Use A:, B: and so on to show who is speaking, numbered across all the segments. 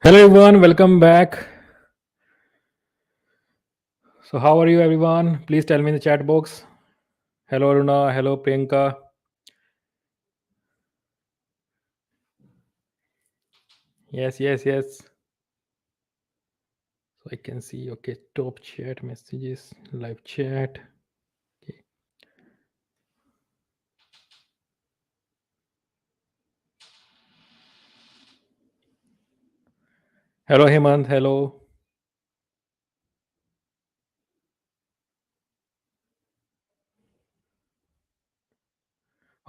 A: Hello everyone, welcome back. So how are you everyone? Please tell me in the chat box. Hello Aruna, hello Priyanka. Yes. So I can see okay, top chat messages, live chat. Okay. Hello Hemant, hello.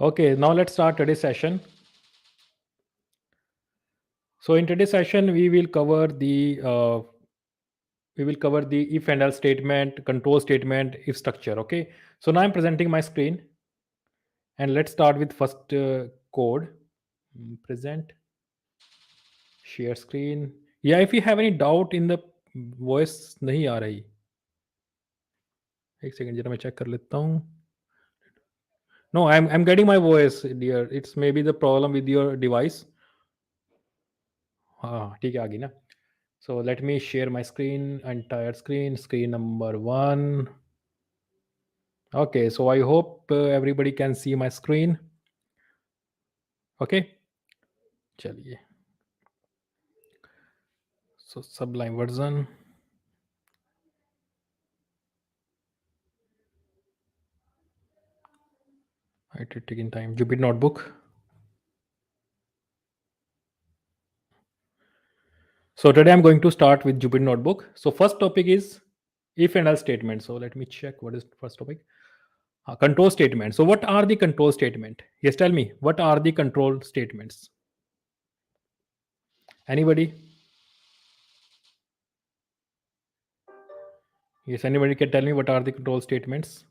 A: Okay, now let's start today's session. So in today's session, we will cover the if and else statement, control statement, if structure. Okay. So now I'm presenting my screen, and let's start with first code. Present. Share screen. Yeah, if you have any doubt in the voice नहीं आ रही, एक second जरा मैं check कर लेता हूँ. No, I'm getting my voice, dear. It's maybe the problem with your device. हाँ ठीक है, आ गई ना. So let me share my screen, entire screen, screen number 1. Okay, so I hope everybody can see my screen. Okay, चलिए. So Sublime version. I did taking time. Jupyter notebook. So today I'm going to start with Jupyter Notebook. So first topic is if and else statement. So let me check what is the first topic. Control statement. So what are the control statement? Yes, tell me what are the control statements? Anybody? Yes, anybody can tell me what are the control statements?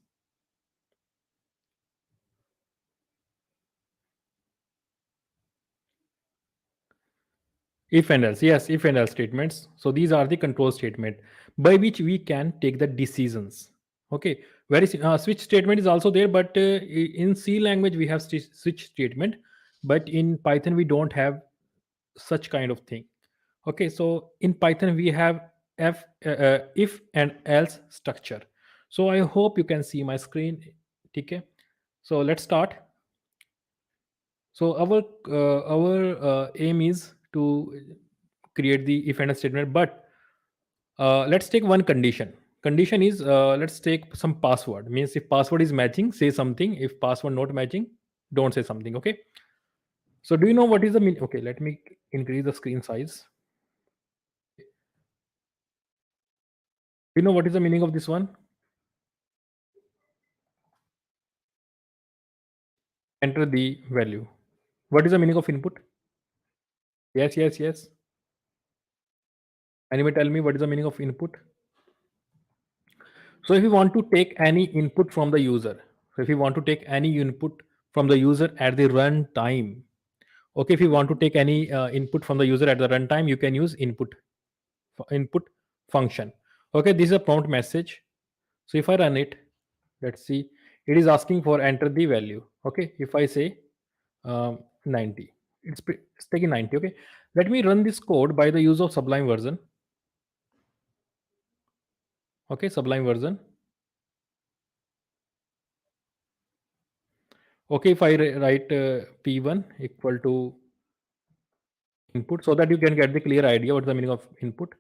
A: If and else, yes, if and else statements. So these are the control statement by which we can take the decisions. Okay, switch statement is also there, but in C language we have switch statement, but in Python we don't have such kind of thing. Okay, so in Python we have if and else structure. So I hope you can see my screen. Okay, so let's start. So our aim is to create the if and else statement, but let's take one condition. Condition is let's take some password. Means if password is matching, say something. If password not matching, don't say something. Okay. So do you know what is the mean? Okay, let me increase the screen size. Do you know what is the meaning of this one? Enter the value. What is the meaning of input? Yes. Anybody tell me what is the meaning of input? So if you want to take any input from the user, so if you want to take any input from the user at the run time, okay, if you want to take any input from the user at the runtime, you can use input function. Okay, this is a prompt message. So if I run it, let's see, it is asking for enter the value. Okay, if I say 90, it's taking 90. Okay, let me run this code by the use of Sublime version. Okay, Sublime version. Okay, if I write p1 equal to input, so that you can get the clear idea what's the meaning of input,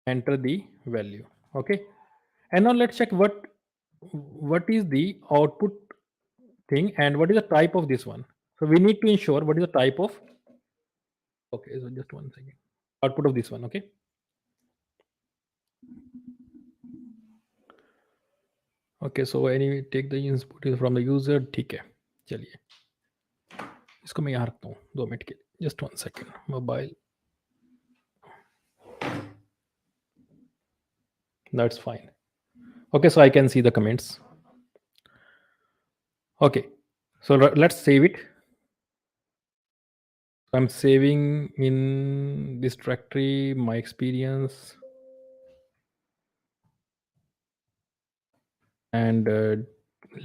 A: enter the value. Okay, and now let's check what is the output thing and what is the type of this one. So we need to ensure what is the type of. Okay, so just one second. Output of this one. Okay, okay, so any take the input is from the user. ठीक है, चलिए इसको मैं यहाँ रखता हूँ 2 minute के लिए. Just 1 second. Mobile. That's fine. Okay, so I can see the comments. Okay, so let's save it. I'm saving in this directory my experience, and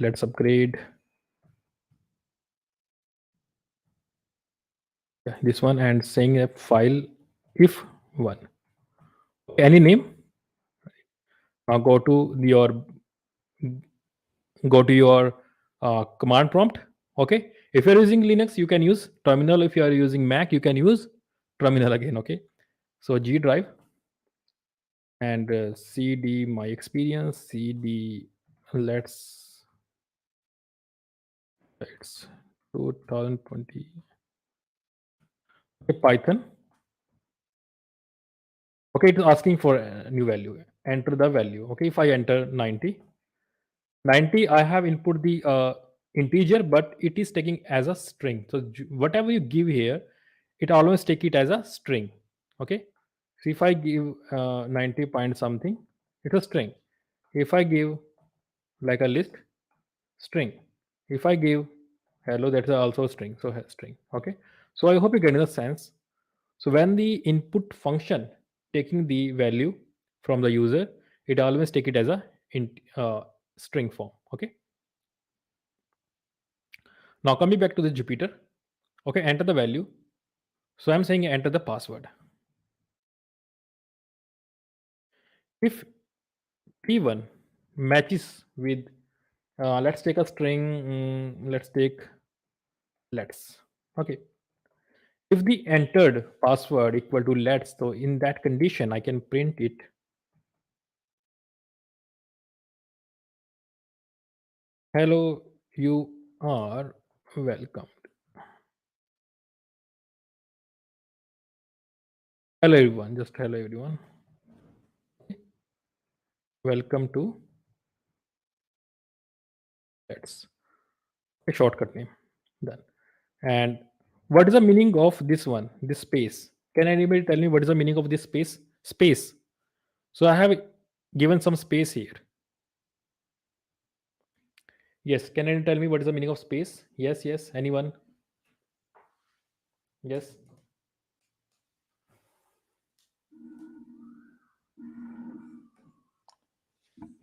A: let's upgrade. Yeah, this one, and saying a file if one. Any name. Now go to your command prompt. Okay, if you're using Linux, you can use terminal. If you are using Mac, you can use terminal again. Okay, so G drive and cd my experience, cd let's it's 2020. Okay, Python. Okay, it is asking for a new value. Enter the value. Okay, if I enter 90, I have input the integer, but it is taking as a string. So whatever you give here, it always take it as a string. Okay, so if I give 90 point something, it's a string. If I give like a list, string. If I give hello, that's also a string. So string. Okay, so I hope you get the sense. So when the input function taking the value from the user, it always take it as a string form. Okay. Now coming back to the Jupyter. Okay, enter the value. So I'm saying enter the password. If P1 matches with, let's take a string. Let's take let's. Okay. If the entered password equal to let's, so in that condition, I can print it. Hello, you are welcome. Hello everyone, just hello everyone. Welcome to let's, a shortcut name. Done. And what is the meaning of this one? This space. Can anybody tell me what is the meaning of this space? Space. So I have given some space here. Yes. Can anyone tell me what is the meaning of space? Yes. Yes. Anyone? Yes.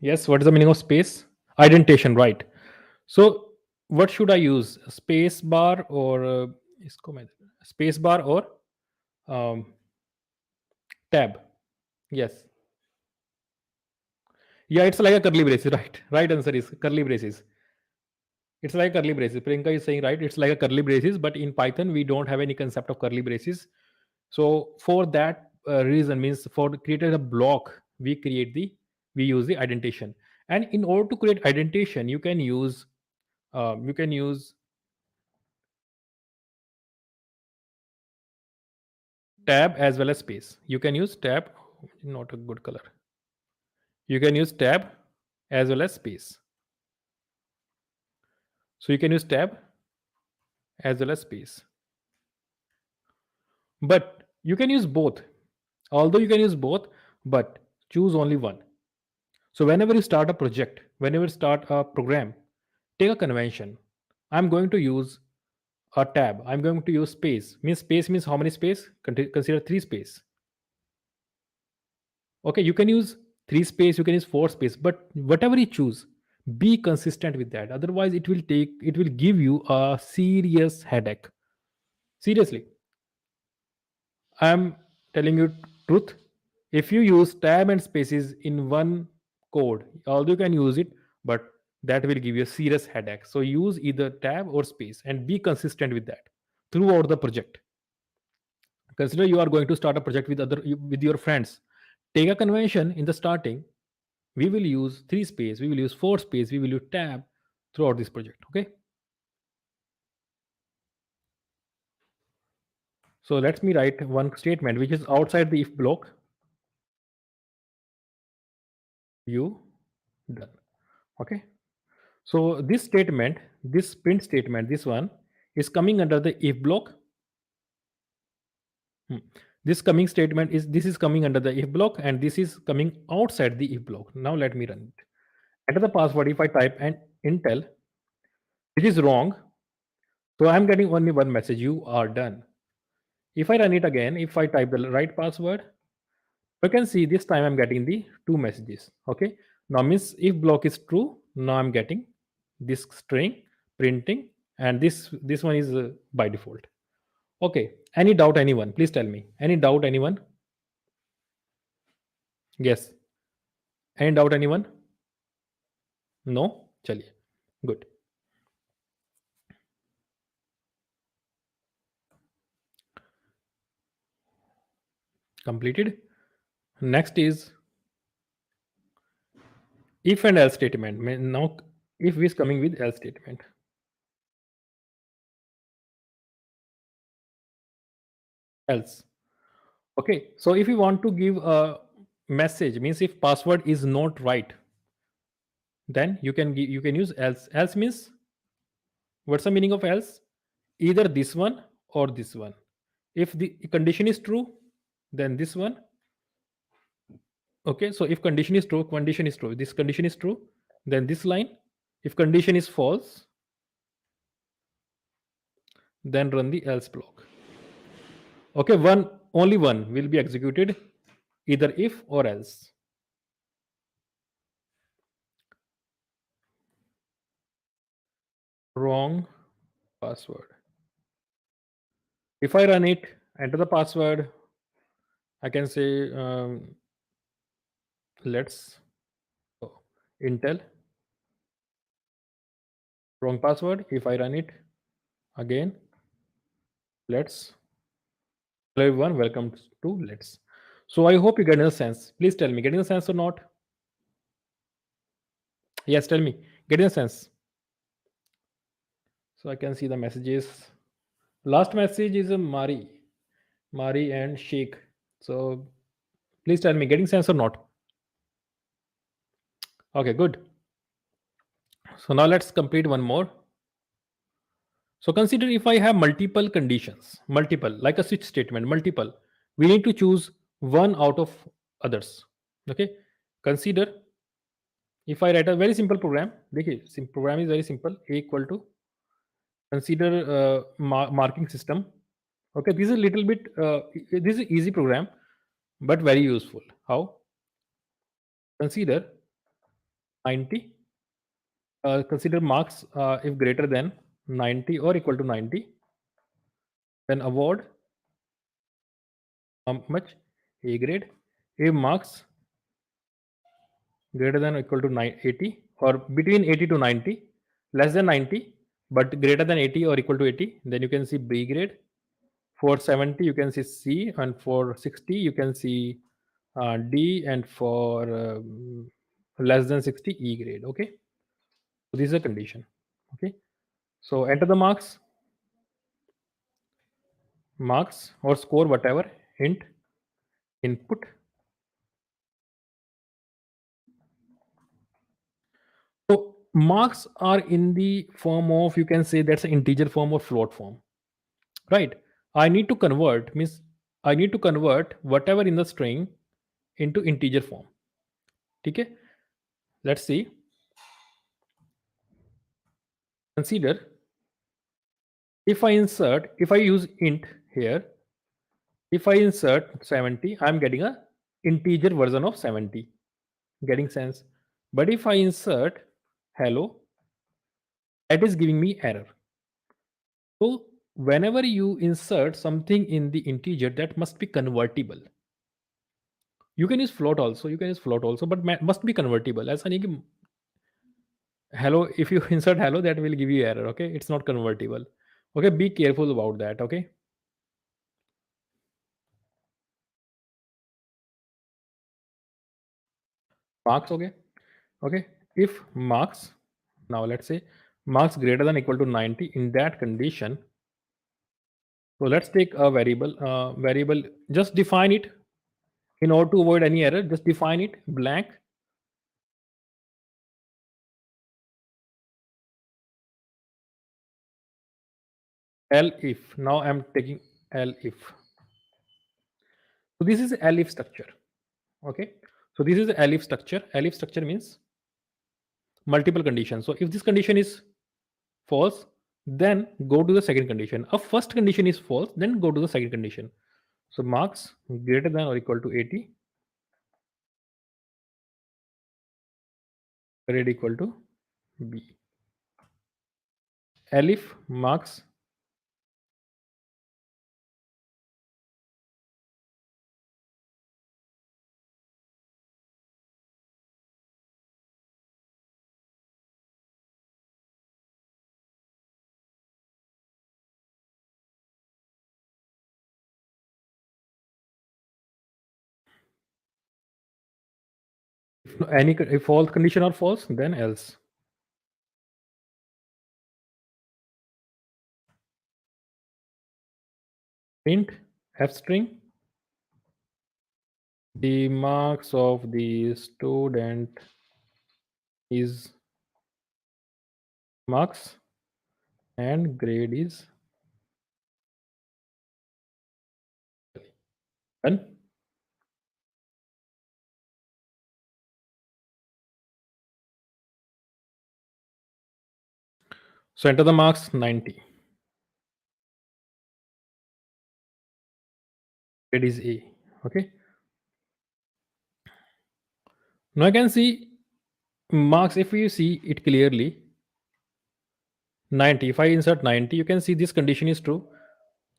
A: Yes. What is the meaning of space? Indentation. Right. So what should I use? Space bar or space bar or um, tab? Yes. Yeah. It's like a curly braces. Right. Right answer is curly braces. It's like curly braces. Priyanka is saying right. It's like a curly braces, but in Python we don't have any concept of curly braces. So for that reason, means for creating a block, we use the indentation. And in order to create indentation, you can use tab as well as space. You can use tab, not a good color. You can use tab as well as space. So you can use tab as well as space. But you can use both. Although you can use both, but choose only one. So whenever you start a project, whenever you start a program, take a convention. I'm going to use a tab. I'm going to use space. Means space means how many space? Consider three space. Okay, you can use three space, you can use four space, but whatever you choose, be consistent with that. Otherwise, it will give you a serious headache. Seriously, I'm telling you truth. If you use tab and spaces in one code, although you can use it, but that will give you a serious headache. So use either tab or space and be consistent with that throughout the project. Consider you are going to start a project with your friends. Take a convention in the starting. We will use three space, we will use four space, we will use tab throughout this project. Okay. So let me write one statement which is outside the if block. You done. Okay. So this statement, this print statement, this one is coming under the if block. Hmm. This is coming under the if block, and this is coming outside the if block. Now let me run it. Enter the password. If I type an Intel, which is wrong, so I'm getting only one message: you are done. If I run it again, if I type the right password, you can see this time I'm getting the two messages. Okay. Now means if block is true, now I'm getting this string printing, and this one is by default. Okay. Any doubt, anyone? Please tell me. Any doubt, anyone? Yes. Any doubt, anyone? No? Chaliye. Good. Completed. Next is if and else statement. Now, if is coming with else statement. Else. Okay. So if you want to give a message, means if password is not right, then you can use else. Else means what's the meaning of else? Either this one or this one. If the condition is true, then this one. Okay, so if condition is true, this condition is true, then this line. If condition is false, then run the else block. Okay, only one will be executed, either if or else. Wrong password. If I run it, enter the password, I can say let's oh, Intel. Wrong password. If I run it again, let's. Hello everyone, welcome to Let's. So I hope you get a sense. Please tell me, getting a sense or not? Yes, tell me, getting a sense. So I can see the messages. Last message is a Mari and Sheikh. So please tell me, getting sense or not? Okay, good. So now let's complete one more. So consider if I have multiple conditions, multiple, like a switch statement, multiple. We need to choose one out of others. Okay. Consider if I write a very simple program. देखिए, program is very simple. A equal to consider marking system. Okay, this is a little bit this is easy program, but very useful. How? Consider 90. Consider marks if greater than 90 or equal to 90. Then award how much? A grade. If marks greater than or equal to 80 or between 80 to 90, less than 90, but greater than 80 or equal to 80, then you can see B grade. For 70, you can see C, and for 60, you can see D, and for less than 60, E grade. Okay, so this is a condition. Okay, so enter the marks or score, whatever, int input. So marks are in the form of, you can say that's an integer form or float form, right? I need to convert, means I need to convert whatever in the string into integer form. Okay, let's see. Consider if I use int here, if I insert 70, I'm getting a integer version of 70. Getting sense? But if I insert hello, that is giving me error. So whenever you insert something in the integer, that must be convertible. You can use float also. You can use float also, but must be convertible. As hello, if you insert hello, that will give you error. Okay, it's not convertible. Okay, be careful about that. Okay. Marks. Okay. Okay, if marks, now let's say marks greater than equal to 90, in that condition, so let's take a variable, just define it in order to avoid any error. Just define it blank. Elif. Now I'm taking elif. So this is elif structure. Okay, so this is elif structure. Elif structure means multiple conditions. So if this condition is false, then go to the second condition. A first condition is false, then go to the second condition. So marks greater than or equal to 80, grade equal to B. Elif marks If false condition or false, then else. Print f string the marks of the student is marks and grade is done. So enter the marks 90. Grade is A. Okay. Now I can see marks. If you see it clearly, 90. If I insert 90, you can see this condition is true.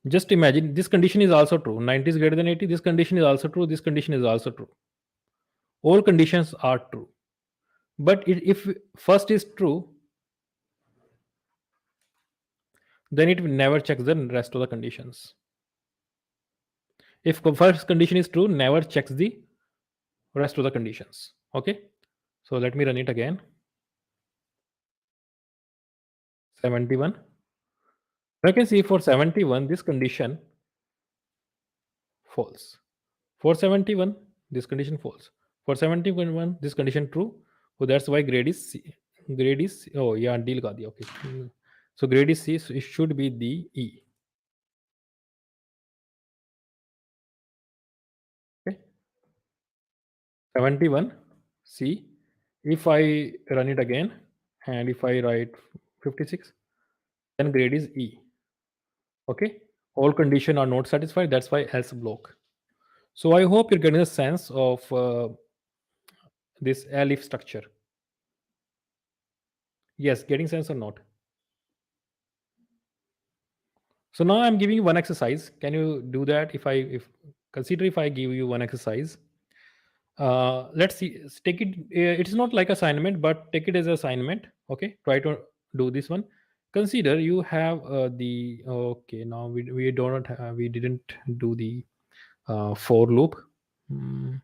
A: Just imagine this condition is also true. 90 is greater than 80. This condition is also true. This condition is also true. All conditions are true. But if first is true, then it will never check the rest of the conditions. If first condition is true, never checks the rest of the conditions. Okay. So let me run it again. 71. I can see for 71, this condition false. For 71, this condition false. For 71, this condition true. So that's why grade is C. Grade is, oh yeah, deal ka diya. Okay. So grade is C, so it should be the E. Okay. 71, C. If I run it again and if I write 56, then grade is E. Okay. All condition are not satisfied. That's why else block. So I hope you're getting a sense of this elif structure. Yes, getting sense or not? So now I'm giving you one exercise. Can you do that? If I give you one exercise, let's see. Take it. It's not like assignment, but take it as assignment. Okay. Try to do this one. Consider you have the okay. Now we don't have, we didn't do the for loop. Hmm.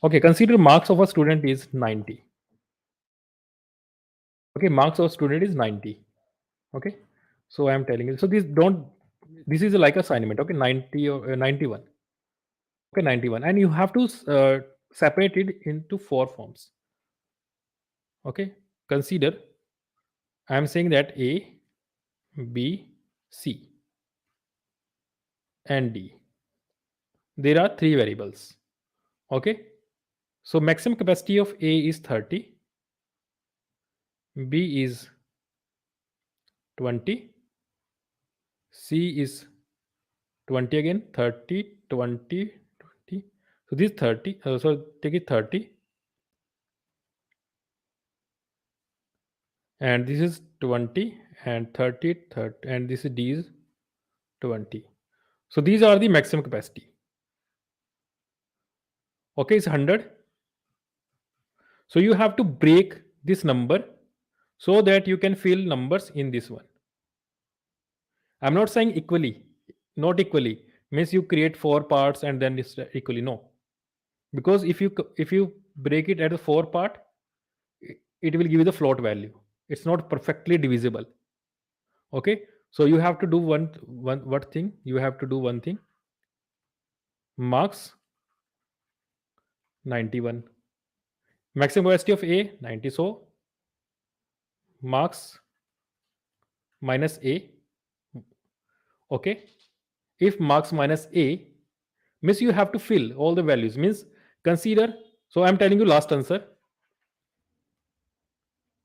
A: Okay. Consider marks of a student is 90. Okay. Marks of a student is 90. Okay. So I'm telling you. So this is like assignment. Okay. 90 or 91. Okay, 91. And you have to separate it into four forms. Okay. Consider I'm saying that A, B, C, and D. There are three variables. Okay. So maximum capacity of A is 30, B is 20, C is 20 again, 30, 20, 20. So this 30, so take it 30, and this is 20, and 30, 30, and this is D is 20. So these are the maximum capacity. Okay, it's 100. So you have to break this number so that you can fill numbers in this one. I'm not saying equally, not equally means you create four parts and then it's equally. No, because if you break it at the four part, it will give you the float value. It's not perfectly divisible. Okay, so you have to do one what thing? You have to do one thing. Marks 91. Maximum capacity of A 90. So marks minus A. Okay. If marks minus A means you have to fill all the values. Means consider. So I'm telling you last answer.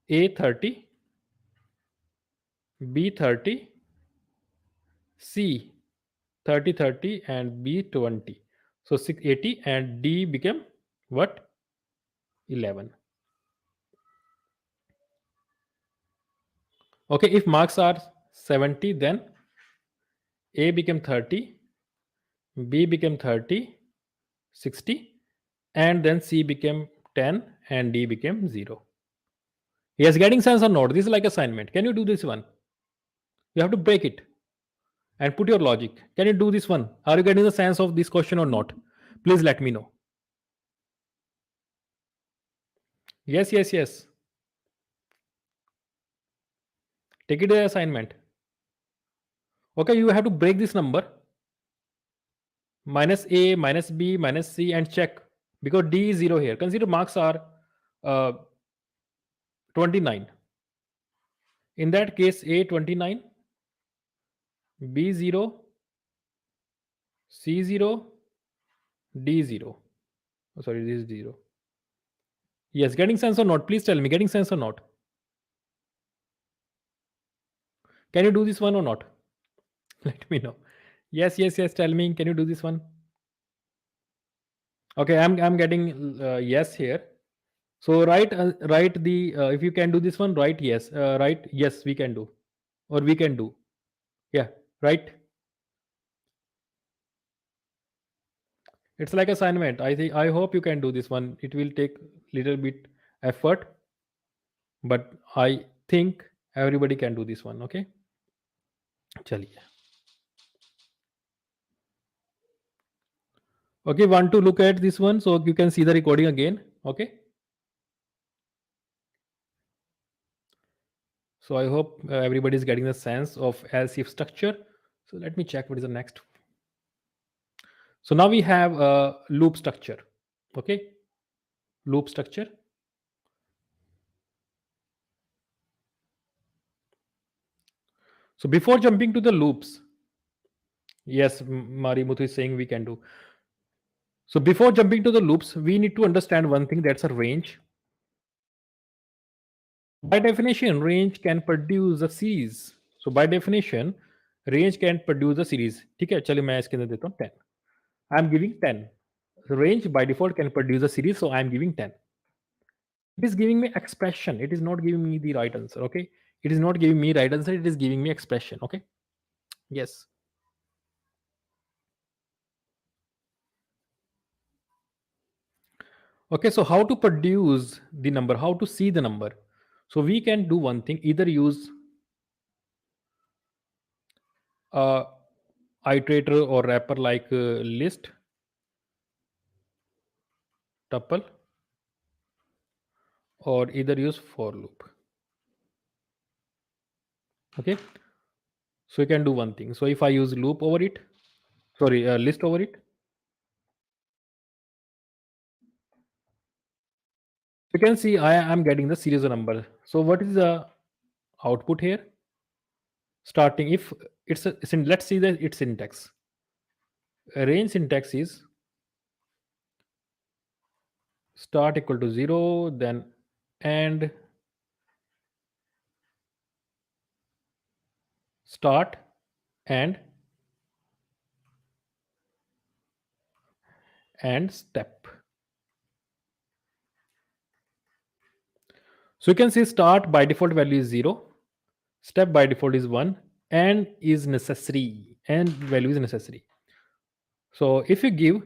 A: A 30, B 30, C 30 30, and B 20. So 680 and D became what? 11. Okay. If marks are 70, then A became 30, B became 30, 60, and then C became 10 and D became 0. Yes, getting sense or not? This is like assignment. Can you do this one? You have to break it and put your logic. Can you do this one? Are you getting the sense of this question or not? Please let me know. Yes, yes, yes. Take it as assignment. Okay, you have to break this number minus a, minus b, minus c, and check because d is 0 here. Consider marks are uh, 29. In that case, a 29, b 0, c 0, d 0. Oh, sorry, this is 0. Yes, getting sense or not? Please tell me, getting sense or not? Can you do this one or not? Let me know. Yes, yes, yes. Tell me, can you do this one? Okay, I'm getting yes here. So write the if you can do this one, write yes. Write yes, we can do, or we can do. Yeah, right. It's like assignment. I hope you can do this one. It will take little bit effort, but I think everybody can do this one. Okay, chaliye. Okay, want to look at this one so you can see the recording again. Okay. So I hope everybody is getting the sense of else if structure. So let me check what is the next. So now we have a loop structure. Okay, loop structure. So before jumping to the loops, yes, Marimutu is saying we can do. So before jumping to the loops, we need to understand one thing, that's a range. By definition, range can produce a series. So by definition, range can produce a series. ठीक है, चलिए मैं इसके अंदर देता हूँ 10. I am giving 10. The range by default can produce a series, so I am giving 10. It is giving me expression. It is not giving me the right answer. Okay, it is not giving me right answer. It is giving me expression. Okay, yes. Okay, so how to produce the number? How to see the number? So we can do one thing. Either use a iterator or wrapper like list, tuple, or either use for loop. Okay, so you can do one thing. So if I use loop over it, sorry, list over it, you can see I am getting the series of number. So what is the output here? Starting, if let's see that its syntax. Range syntax is start equal to 0, then end, start, and step. So you can see start by default value is 0, step by default is 1, and is necessary, and value is necessary. So if you give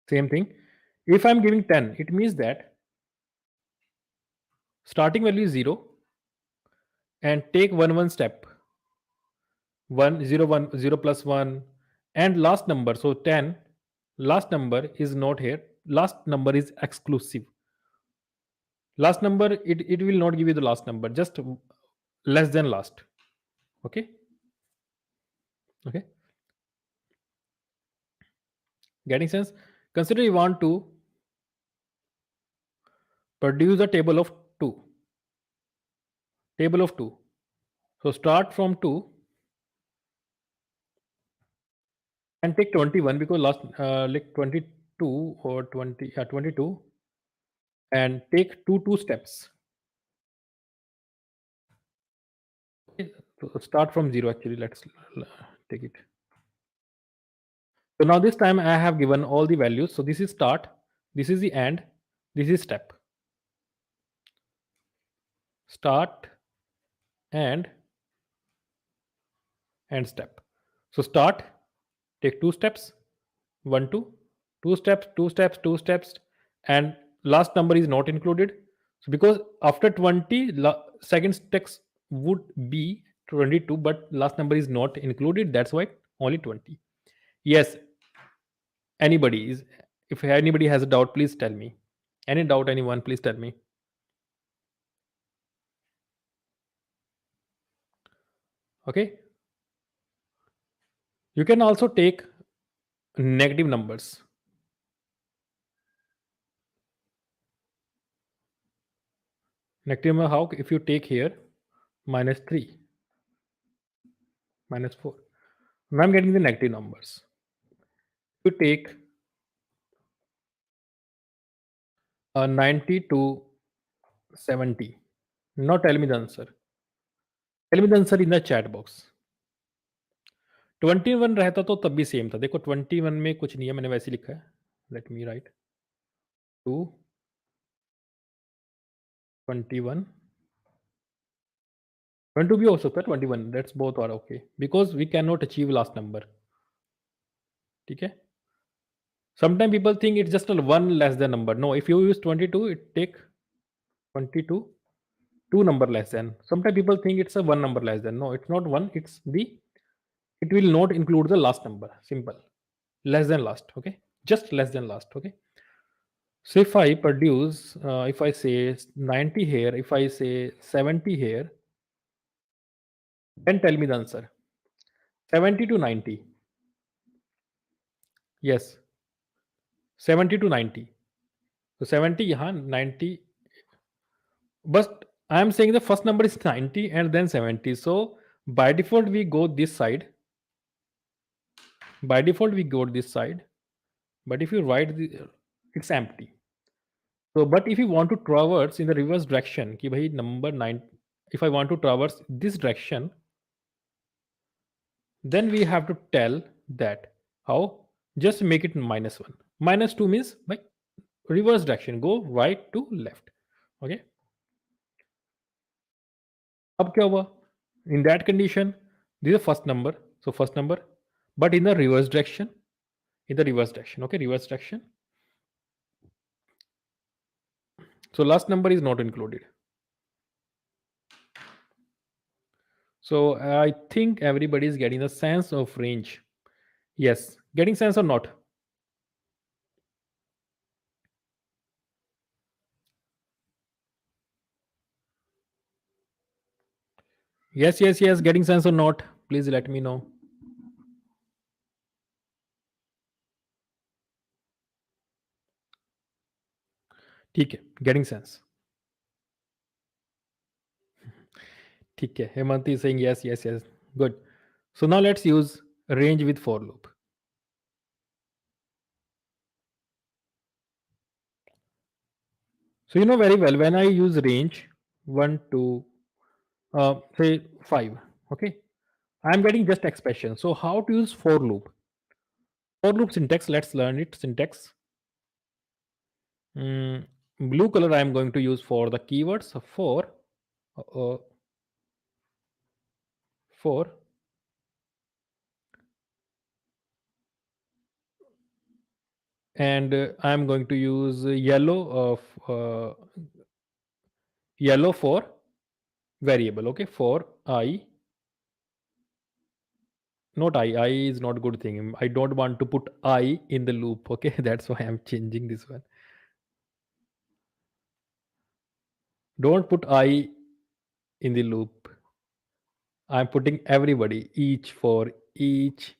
A: same thing, if I'm giving 10, it means that starting value is 0 and take one step, 1 0 1 0 plus 1 and last number, so 10, last number is not here, last number is exclusive. Last number, it will not give you the last number, just less than last. Okay, okay, getting sense? Consider you want to produce a table of 2, table of 2. So start from 2 and take 21 because last like 22 or 20 22, and take two steps. Okay, so start from 0 actually, let's take it. So now this time I have given all the values. So this is start, this is the end, this is step. Start and step. So start, take 2 steps, 1 2, 2 steps, 2 steps, 2 steps, and last number is not included. So because after 20, second text would be 22, but last number is not included. That's why only 20. Yes, anybody is, if anybody has a doubt, please tell me. Any doubt, anyone? Please tell me. Okay. You can also take negative numbers. Negative number how? If you take here -3, -4. Now I'm getting the negative numbers. You take 90 to 70. Now tell me the answer. Tell me the answer in the chat box. 21 रहता तो तब भी same था. देखो 21 में कुछ नहीं है, मैंने वैसे लिखा है. Let me write 2 21. 22 भी हो सकता है 21. That's both are okay because we cannot achieve last number. ठीक है. Sometimes people think it's just a one less than number. No, if you use 22, it take 22 two number less than. Sometimes people think it's a one number less than. No, it's not one. It's the it will not include the last number. Simple. Less than last. Okay. Just less than last. Okay. So if I produce, if I say 90 here, if I say 70 here, then tell me the answer. 70 to 90. Yes. 70 to 90. So 70 यहाँ 90. But I am saying the first number is 90 and then 70. So by default we go this side. By default we go this side. But if you write it's empty. So but if you want to traverse in the reverse direction, कि भाई number 9, if I want to traverse this direction, then we have to tell that how. Just make it -1. -2 means by reverse direction, go right to left. Okay. अब क्या हुआ? In that condition, this is the first number. So first number, but in the reverse direction. In the reverse direction. Okay, reverse direction. So last number is not included. So I think everybody is getting the sense of range. Yes, getting sense or not? Yes, yes, yes. Getting sense or not? Please let me know. ठीक है, getting sense. ठीक है, Hemanti is saying yes, yes, yes. Good. So now let's use range with for loop. So you know very well when I use range 1, 2, say 5. Okay, I'm getting just expression. So how to use for loop? For loop syntax. Let's learn it. Syntax. Blue color I am going to use for the keywords. For and I am going to use yellow for variable. Okay, for I. Not I is not good thing. I don't want to put I in the loop. Okay, that's why I'm changing this one. Don't put I in the loop. I'm putting everybody, each for each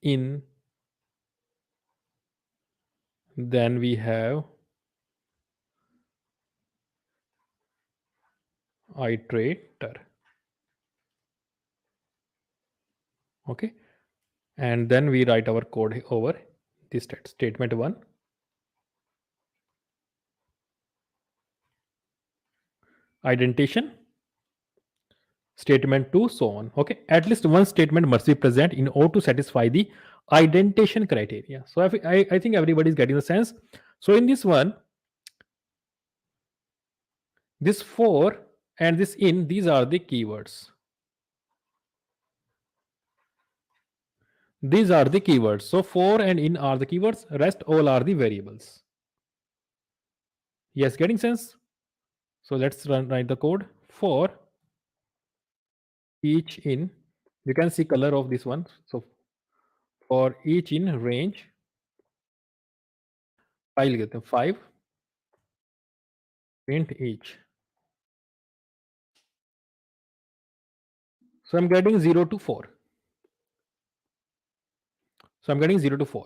A: in. Then we have iterator. Okay, and then we write our code over this statement 1. Indentation. Statement 2, so on. Okay, at least one statement must be present in order to satisfy the indentation criteria. So I think everybody is getting the sense. So in this one, this for and this in, these are the keywords. These are the keywords. So for and in are the keywords, rest all are the variables. Yes, getting sense? So let's write the code. For each in, you can see color of this one. So for each in range, file कहते हैं 5 print each. So I'm getting 0 to 4. So I'm getting 0 to 4.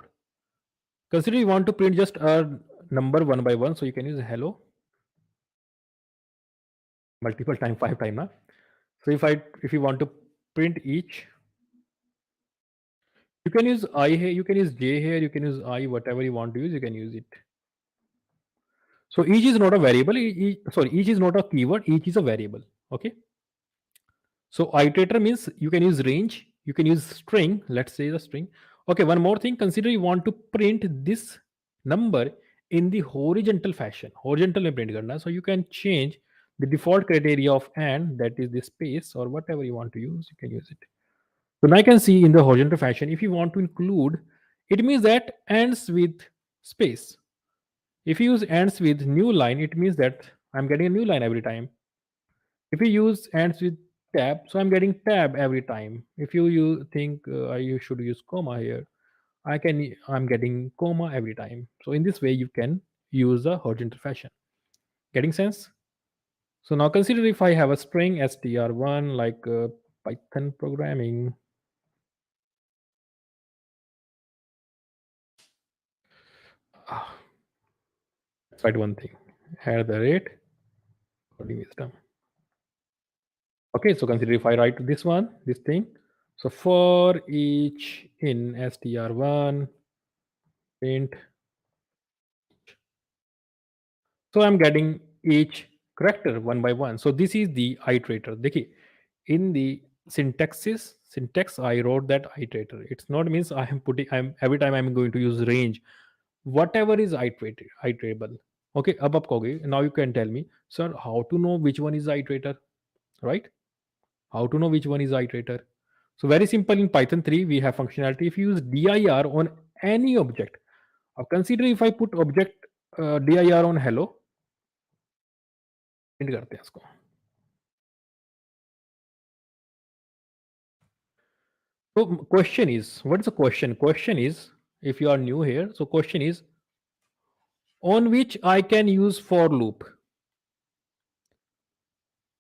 A: Consider you want to print just a number one by one, so you can use hello multiple time, 5 time now. So if you want to print each, you can use I here, you can use j here, you can use I, whatever you want to use, you can use it. So each is not a variable, sorry, each is not a keyword, each is a variable. Okay. So iterator means you can use range, you can use string, let's say the string. Okay, one more thing, consider you want to print this number in the horizontal fashion. Horizontal में print करना, so you can change the default criteria of and, that is the space or whatever you want to use, you can use it. So now I can see in the horizontal fashion, if you want to include, it means that ends with space. If you use ends with new line, it means that I'm getting a new line every time. If you use ends with tab, so I'm getting tab every time. If you think you should use comma here, I'm getting comma every time. So in this way you can use a horizontal fashion. Getting sense? So now consider if I have a string str1 like python programming. Let's write one thing. Add the rate coding wisdom. Okay, so consider if I write this one, this thing. So for each in str1 print. So I'm getting each character one by one. So this is the iterator. देखिए, in the syntax I wrote that iterator. It's not means I'm every time I'm going to use range. Whatever is iterable. Okay, अब आप कहोगे, now you can tell me, sir, how to know which one is the iterator, right? How to know which one is the iterator? So very simple, in Python 3 we have functionality. If you use dir on any object, consider if I put object dir on hello, print करते हैं इसको. So question is, what is the question? Question is, if you are new here, so question is, on which I can use for loop.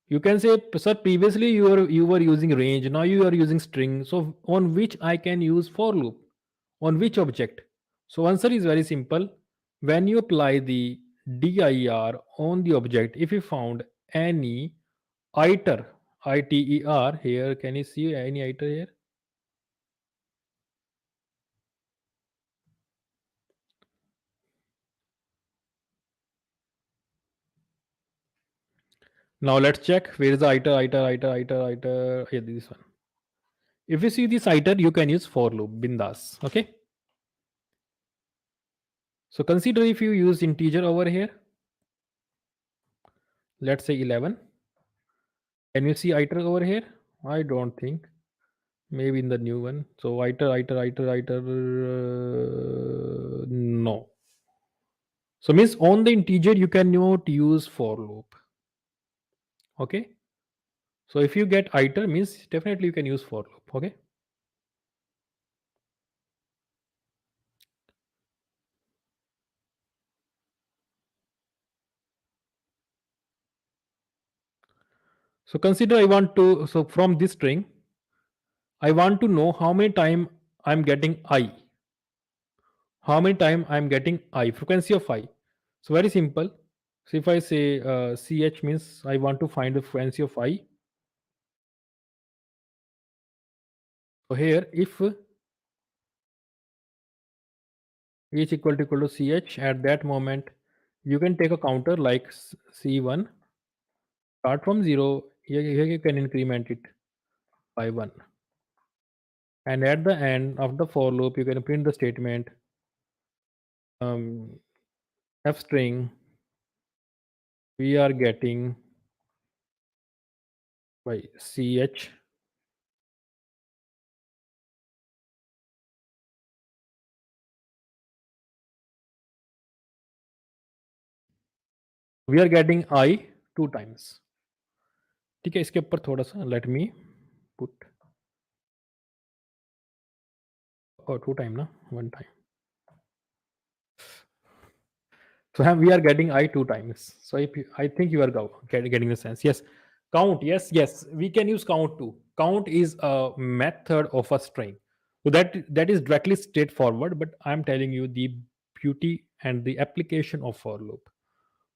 A: You can say, sir, previously you were using range, now you are using string. So on which I can use for loop? On which object? So answer is very simple. When you apply the dir on the object, if you found any iter, iter here, can you see any iter here? Now let's check where is the iter. Yeah, this one. If you see this iter, you can use for loop, bindas. Okay. So consider if you use integer over here, let's say 11. Can you see iter over here? I don't think. Maybe in the new one. So iter. No. So means on the integer you cannot use for loop. Okay. So if you get iter means definitely you can use for loop. Okay. So consider I want to, so from this string, I want to know how many time I'm getting I. How many time I'm getting I, frequency of I. So very simple. So if I say ch means I want to find the frequency of I. So here if h equal to ch, at that moment you can take a counter like c1, start from 0, here you can increment it by 1. And at the end of the for loop, you can print the statement f string, we are getting by ch. We are getting I 2 times. ठीक है, इसके ऊपर थोड़ा सा let me put or 2 time ना 1 time. So we are getting I two times. So if I think you are getting the sense. Yes, count. Yes, yes, we can use count too. Count is a method of a string. So that is directly straightforward. But I'm telling you the beauty and the application of for loop.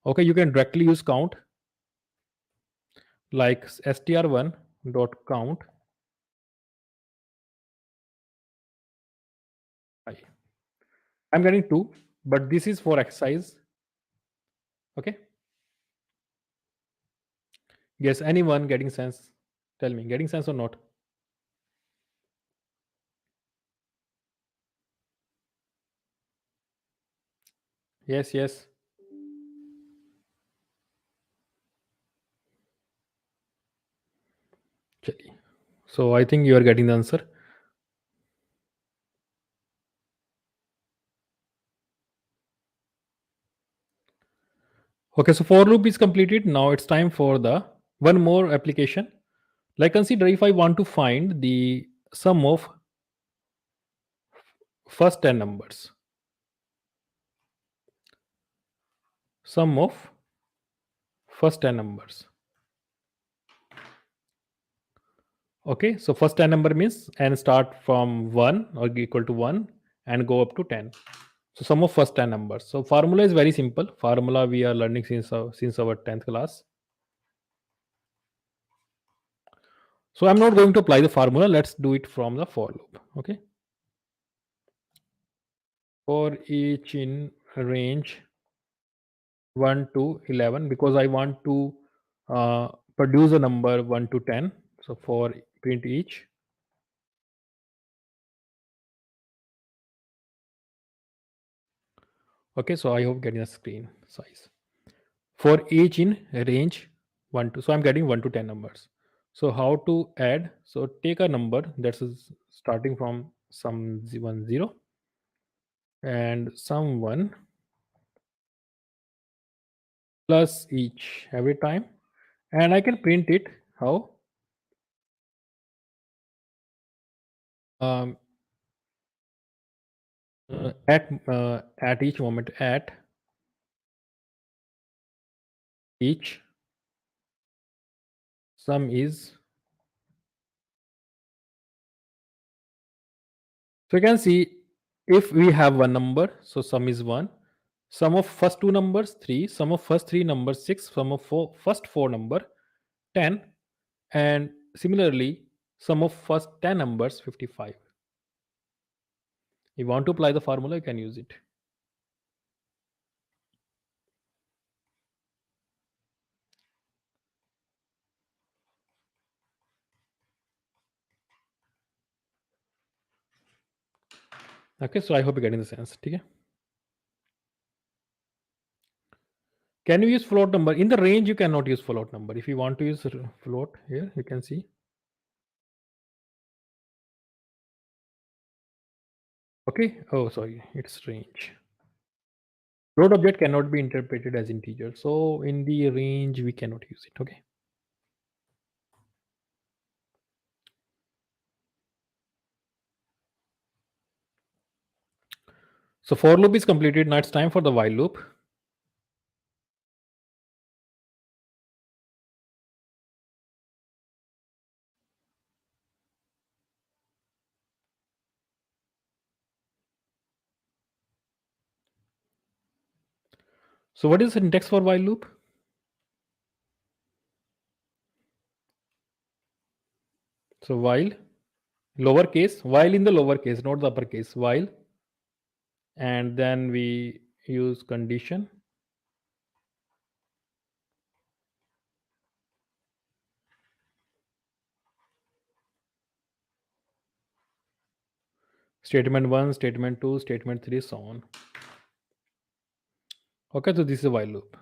A: Okay, you can directly use count like str1 dot count I. I'm getting two, but this is for exercise. Okay. Yes, anyone getting sense? Tell me, getting sense or not? Yes, yes. Chali. So I think you are getting the answer. Okay, so for loop is completed. Now it's time for the one more application. Like consider if I want to find the sum of first 10 numbers. Sum of first 10 numbers. Okay, so first 10 number means and start from 1 or equal to 1 and go up to 10. So sum of first 10 numbers. So formula is very simple. Formula we are learning since our 10th class. So I'm not going to apply the formula. Let's do it from the for loop. Okay. For each in range 1 to 11 because I want to produce a number 1 to 10. So for print each. Okay, so I hope getting a screen size. For each in range 1 to, so I'm getting 1 to 10 numbers. So how to add? So take a number that's starting from some 1 0 and some 1 plus each every time, and I can print it how um, at each moment at each sum is. So you can see if we have one number, so sum is 1. Sum of first two numbers 3. Sum of first three numbers 6. Sum of first four number 10. And similarly, sum of first 10 numbers 55. If you want to apply the formula, you can use it. Okay, so I hope you're getting the sense. Okay. Can you use float number? In the range, you cannot use float number. If you want to use float here, you can see. Okay. Oh, sorry. It's range. Float object cannot be interpreted as integer. So in the range, we cannot use it. Okay. So for loop is completed. Now it's time for the while loop. So what is the syntax for while loop? So while lowercase, while in the lowercase, not the uppercase, while, and then we use condition. Statement 1, statement 2, statement 3, so on. Okay, so this is a while loop.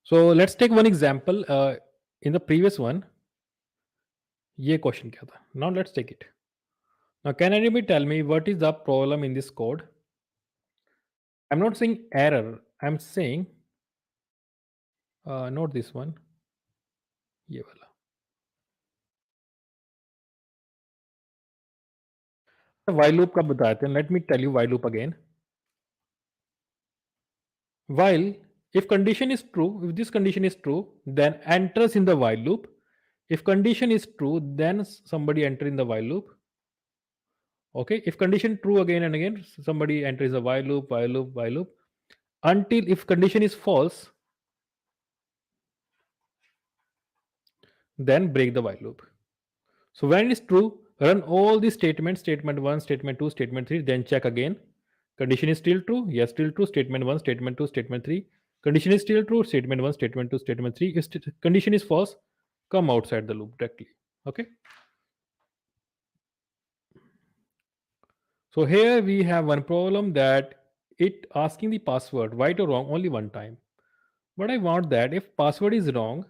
A: So let's take one example. In the previous one, ये question क्या था? Now let's take it. Now can anybody tell me what is the problem in this code? I'm not saying error. I'm saying not this one. ये वाला. While loop का बताते हैं. Let me tell you while loop again. While if condition is true, if this condition is true, then enters in the while loop. If condition is true, then somebody enter in the while loop. Okay, if condition true again and again, somebody enters a while loop, while loop, while loop, until if condition is false, then break the while loop. So when it's true, run all the statements, statement 1, statement 2, statement 3, then check again. Condition is still true, yes, still true, statement 1, statement 2, statement 3. Condition is still true, statement 1, statement 2, statement 3. If condition is false, come outside the loop directly. Okay. So here we have one problem that it asking the password right or wrong only one time. But I want that if password is wrong,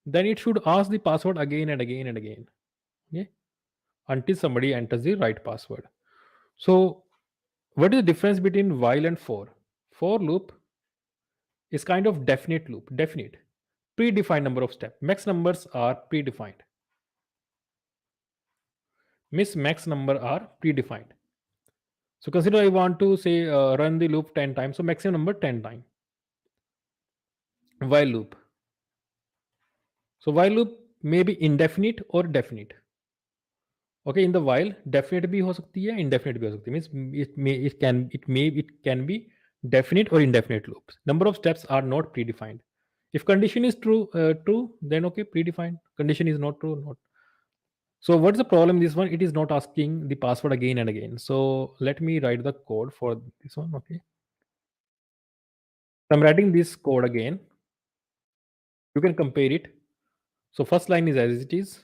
A: then it should ask the password again and again and again. Okay. Until somebody enters the right password. So what is the difference between while and for? For loop is kind of definite loop, definite, predefined number of steps. Max numbers are predefined. Miss max number are predefined. So consider I want to say run the loop 10 times. So maximum number 10 times. While loop. So while loop may be indefinite or definite. Okay, in the while definite भी हो सकती है, indefinite भी हो सकती है. Means it can be definite or indefinite loops. Number of steps are not predefined. If condition is true, then okay, predefined. Condition is not true, not. So what's the problem in this one? It is not asking the password again and again. So let me write the code for this one. Okay, so I'm writing this code again. You can compare it. So first line is as it is.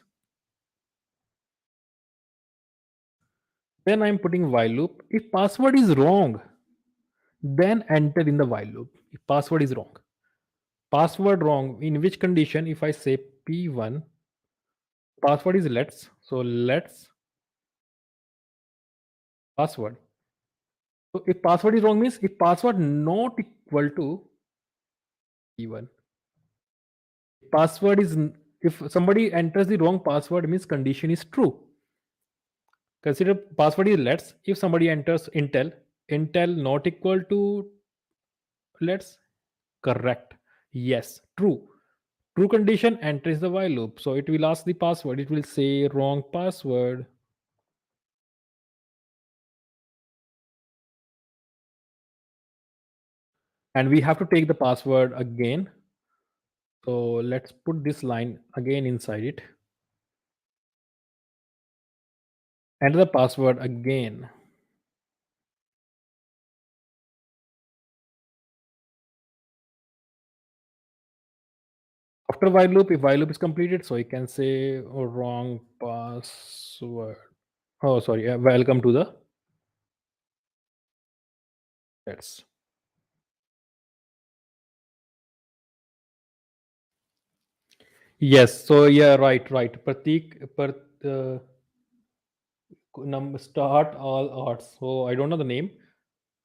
A: Then I'm putting while loop. If password is wrong, then enter in the while loop. If password is wrong. Password wrong. In which condition? If I say P1, password is let's. So let's password. So if password is wrong means if password not equal to P1. Password is if somebody enters the wrong password means condition is true. Consider password is let's. If somebody enters Intel not equal to let's, correct. Yes, true. True condition enters the while loop. So it will ask the password. It will say wrong password. And we have to take the password again. So let's put this line again inside it. Enter the password again. After while loop, if while loop is completed, so you can say wrong password. Oh, sorry. Welcome to the let's. Yes. So yeah, right. Pratik, number start all arts. So I don't know the name.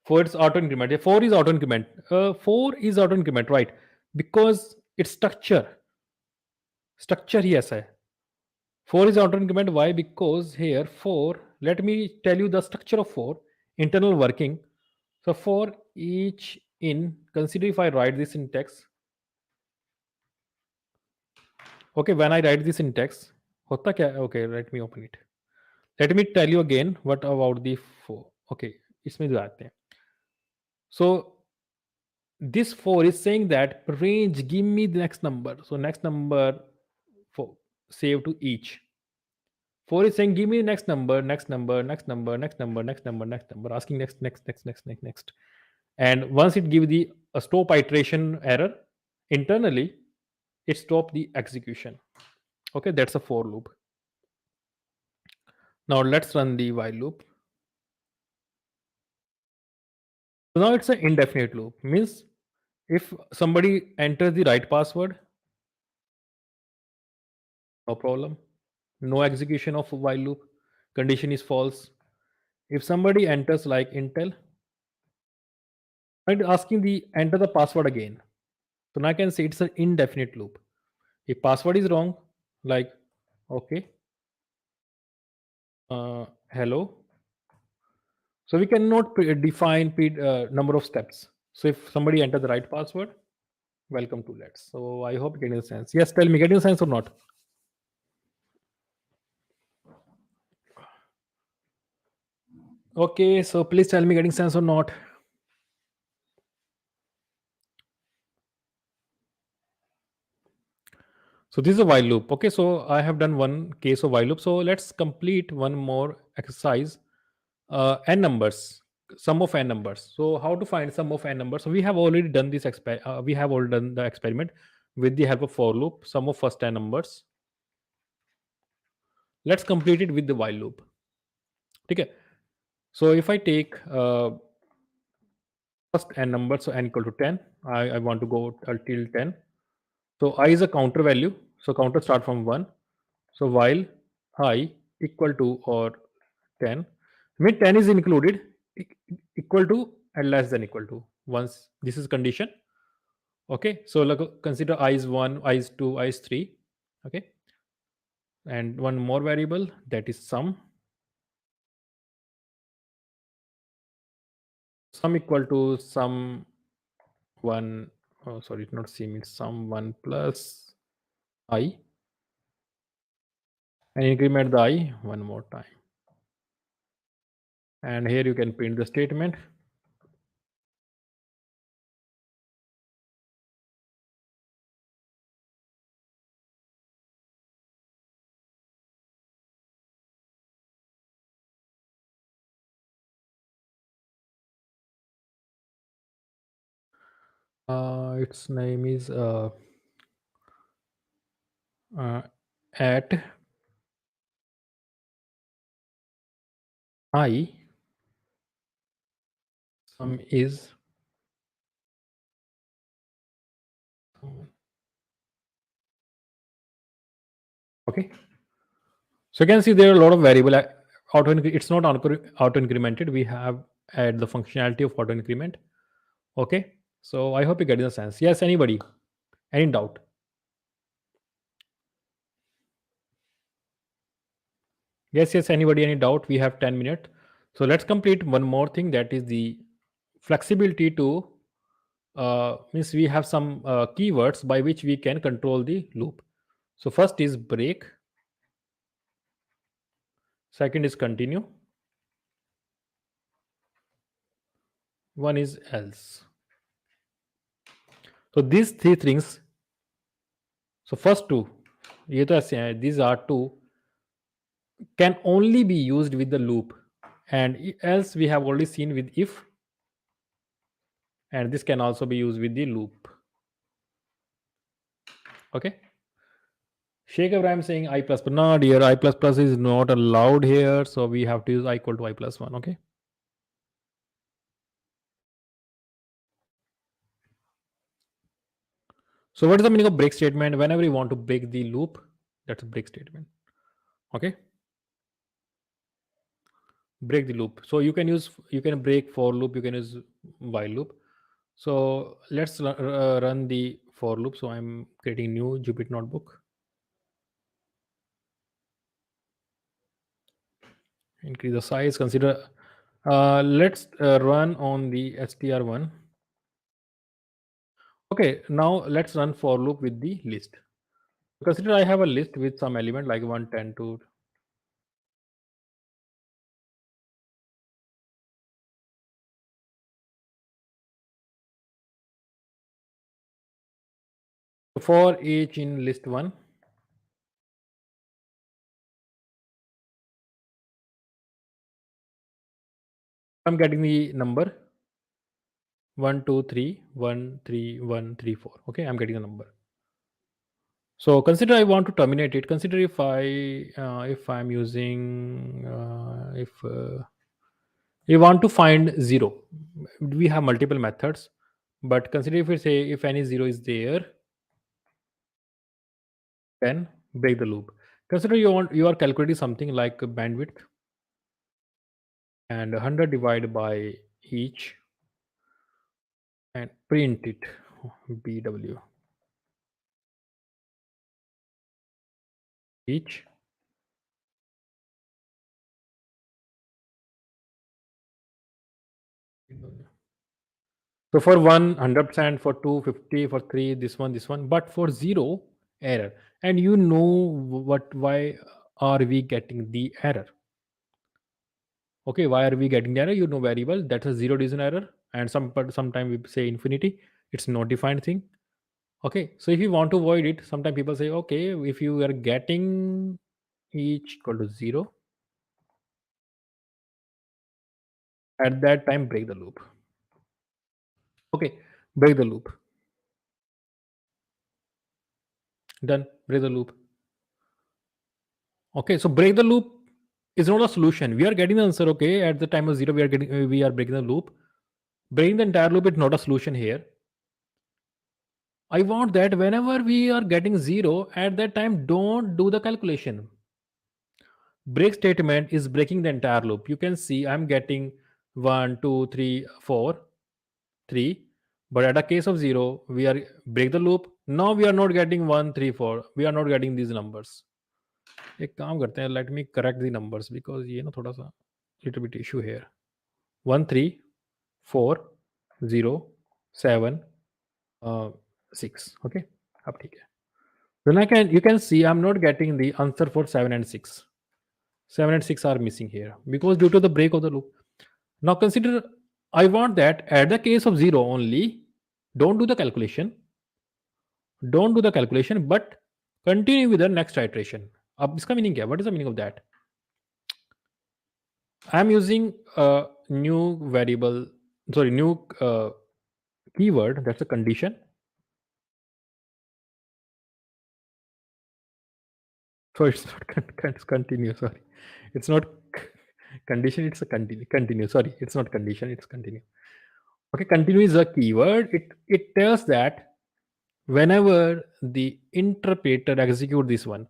A: For it's auto increment. Yeah, 4 is auto increment. 4 is auto increment, right? Because it's structure. Structure ही ऐसा है. 4 is auto increment. Why? Because here 4. Let me tell you the structure of 4. Internal working. So for each in, consider if I write this in text. Okay, when I write this in text, होता क्या? Okay, let me open it. Let me tell you again what about the 4. Okay, इसमें जो आते हैं. So this 4 is saying that range, give me the next number. So next number for save to each. 4 is saying give me the next number, next number, next number, next number, next number, next number, asking next. And once it give the a stop iteration error internally, it stop the execution. Okay, that's a for loop. Now let's run the while loop. So now it's an indefinite loop. Means if somebody enters the right password, no problem. No execution of while loop. Condition is false. If somebody enters like Intel, and asking the enter the password again. So now I can say it's an indefinite loop. If password is wrong, like okay, hello. So we cannot define number of steps. So if somebody enter the right password, welcome to Let's. So I hope getting the sense. Yes, tell me, getting the sense or not? Okay, so please tell me getting sense or not. So this is a while loop. Okay, so I have done one case of while loop. So let's complete one more exercise. N numbers, sum of n numbers. So how to find sum of n numbers? So we have already done this. We have already done the experiment with the help of for loop. Sum of first n numbers. Let's complete it with the while loop. Okay. So if I take first n number, so n equal to 10, I want to go till 10. So I is a counter value, so counter start from 1. So while I equal to or 10, mean 10 is included, equal to and less than equal to. Once this is condition, okay, so like consider I is 1, I is 2, I is 3. Okay, and one more variable, that is sum equal to sum 1, oh sorry, not c, means sum 1 plus I, and increment the I one more time. And here you can print the statement. Its name is uh, at I sum is okay. So you can see there are a lot of variable auto. It's not auto incremented. We have add the functionality of auto increment. Okay. So I hope you get the sense. Yes. Anybody? Any doubt? Yes. Yes. Anybody? Any doubt? We have 10 minutes. So let's complete one more thing. That is the flexibility to means we have some keywords by which we can control the loop. So first is break. Second is continue. One is else. So these three things. So first two, ये तो ऐसे हैं, these are two can only be used with the loop, and else we have already seen with if, and this can also be used with the loop. Okay. Sheikh Ibrahim saying I plus plus. No, dear, I plus plus is not allowed here, so we have to use I equal to I plus 1. Okay. So what is the meaning of break statement? Whenever you want to break the loop, that's a break statement. Okay. Break the loop. So you can break for loop, you can use while loop. So let's run the for loop. So I'm creating new Jupyter notebook. Increase the size. Consider. Let's run on the str1. Okay, now let's run for loop with the list. Consider I have a list with some element like 1, 10 to. For each in list 1, I'm getting the number 1, 2, 3, 1, 3, 1, 3, 4. Okay, I'm getting the number. So consider I want to terminate it. Consider if I'm using if you want to find 0. We have multiple methods, but consider if we say if any 0 is there, then break the loop. Consider you are calculating something like bandwidth, and 100 divided by each and print it bw each. So for one, 100%, for two, 50, for three, this one, but for zero, error. And you know why are we getting the error? Okay, why are we getting the error? You know very well that's a zero division error, and sometime we say infinity. It's not defined thing. Okay, so if you want to avoid it, sometimes people say, okay, if you are getting each equal to zero, at that time break the loop. Okay, break the loop. Done. Break the loop. Okay, so break the loop is not a solution. We are getting the answer. Okay, at the time of zero, we are breaking the loop. Breaking the entire loop is not a solution here. I want that whenever we are getting zero, at that time, don't do the calculation. Break statement is breaking the entire loop. You can see I'm getting 1, 2, 3, 4, 3. But at a case of zero, we are break the loop. Now we are not getting 1, 3, 4. We are not getting these numbers. एक काम करते हैं, let me correct the numbers because ये ना थोड़ा सा little bit issue here. 1, 3, 4, 0, 7, 6. Okay, अब ठीक है. Then you can see I'm not getting the answer for 7 and 6. 7 and 6 are missing here because due to the break of the loop. Now consider I want that at the case of 0 only, don't do the calculation, but continue with the next iteration. अब इसका meaning क्या है? What is the meaning of that? I'm using a new variable, sorry, new keyword, that's a condition. So it's not it's continue, sorry. It's not condition, it's a continue. Sorry, it's not condition, it's continue. Okay, continue is a keyword. It tells that whenever the interpreter execute this one,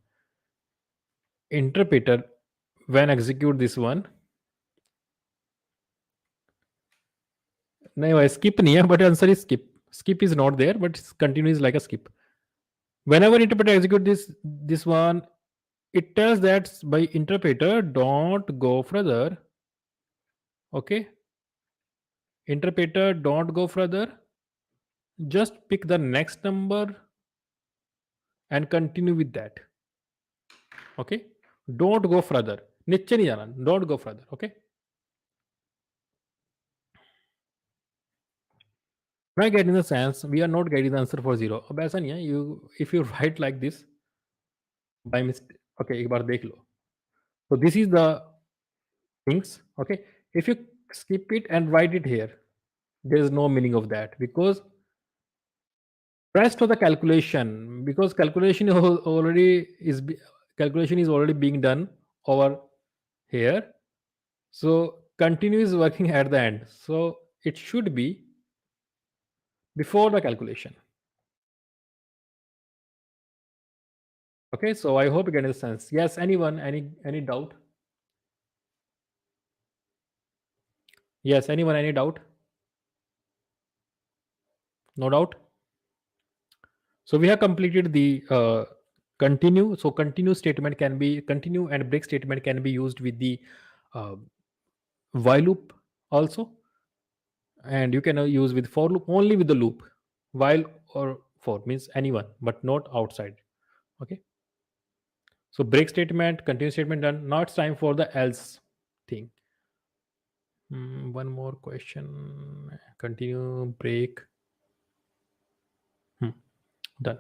A: interpreter when execute this one, no, skip नहीं है, but answer is skip. Skip is not there, but continue is like a skip. Whenever interpreter execute this one, it tells that by interpreter don't go further. Okay, interpreter don't go further. Just pick the next number and continue with that. Okay, don't go further. नीचे नहीं जाना. Don't go further. Okay. Am I getting the sense? We are not getting the answer for zero. अब ऐसा नहीं है. You if you write like this by mistake. Okay, एक बार देख लो. So this is the things. Okay, if you skip it and write it here, there is no meaning of that because rest of the calculation, because calculation already calculation is already being done over here. So continue is working at the end. So it should be before the calculation. Okay, so I hope you get a sense. Yes, anyone, any doubt? Yes, anyone, any doubt? No doubt. So we have completed the continue. So continue statement can be continue and break statement can be used with the uh, while loop also, and you can use with for loop only with the loop. While or for means anyone, but not outside. Okay. So break statement, continue statement done. Now it's time for the else thing. One more question. Continue, break. Done.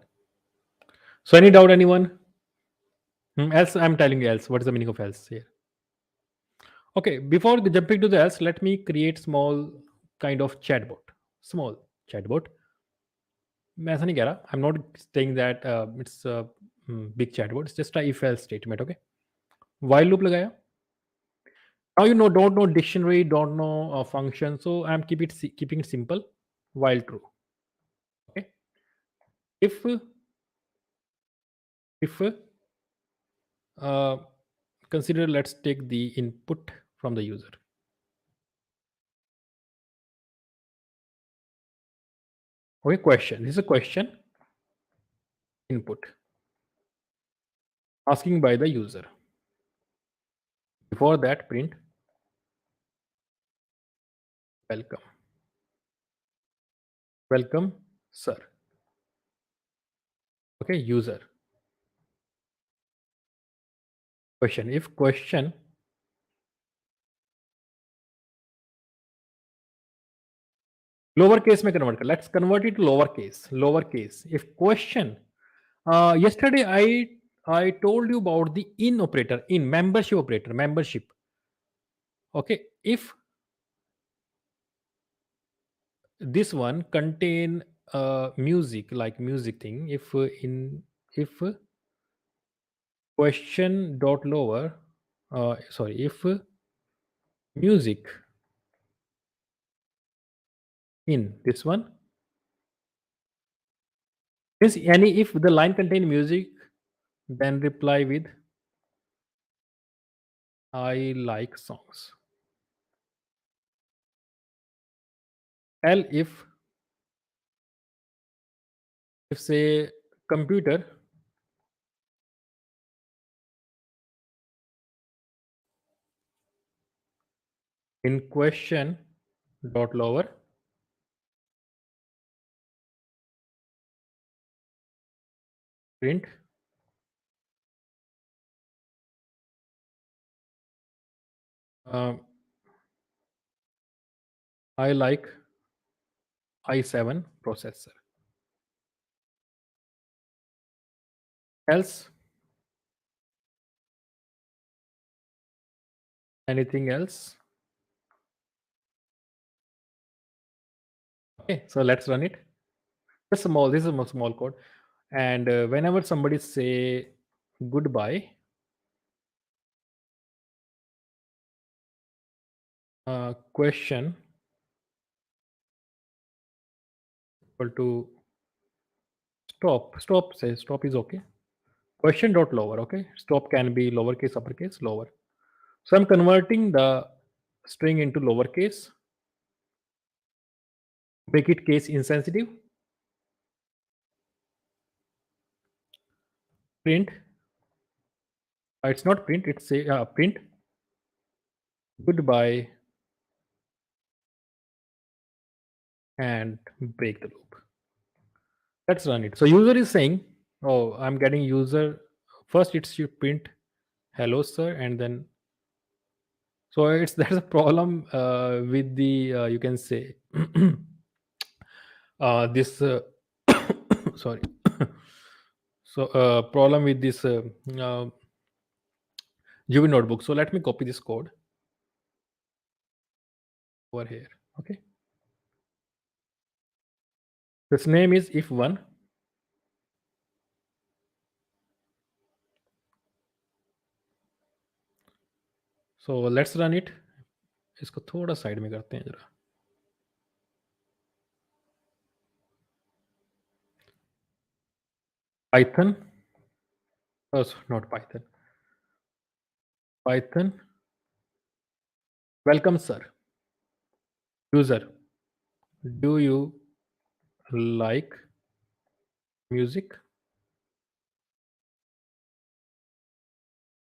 A: So any doubt, anyone? Else, I'm telling you else. What is the meaning of else here? Okay, before jumping to the else, let me create small kind of chatbot. Small chatbot. मैं ऐसा नहीं कह रहा. I'm not saying that it's a big chatbot. It's just a if else statement. Okay. While loop लगाया. Now you know don't know dictionary, don't know a function. So I'm keeping it simple. While true. Okay. If uh, consider let's take the input from the user. Okay, question. This is a question input asking by the user. Before that, print welcome. Welcome, sir. Okay, user. Question. If question lower case में convert कर. Let's convert it to lower case. Lower case. If question. Yesterday I told you about the in operator, in membership operator, membership. Okay. If this one contain music, like music thing, if question dot lower, sorry, if music in this one, is any, if the line contain music, then reply with I like songs. L, if say computer in question dot lower, print um, I like i7 processor. Else, anything else? Okay, so let's run it. Just small. This is a small code, and whenever somebody say goodbye, question equal to stop. Stop, say stop is okay. Question dot lower. Okay, stop can be lowercase, uppercase, lower. So I'm converting the string into lowercase. Make it case insensitive. Print. It's not print. It's say print goodbye and break the loop. Let's run it. So user is saying, oh, I'm getting user. First, it's you print hello sir, and then so it's there's a problem with the you can say this sorry. So problem with this Jupyter notebook. So let me copy this code over here. Okay. This name is if one. So let's run it. इसको थोड़ा side में करते हैं जरा. Python. Oh, not Python. Python. Welcome, sir. User. Do you like music?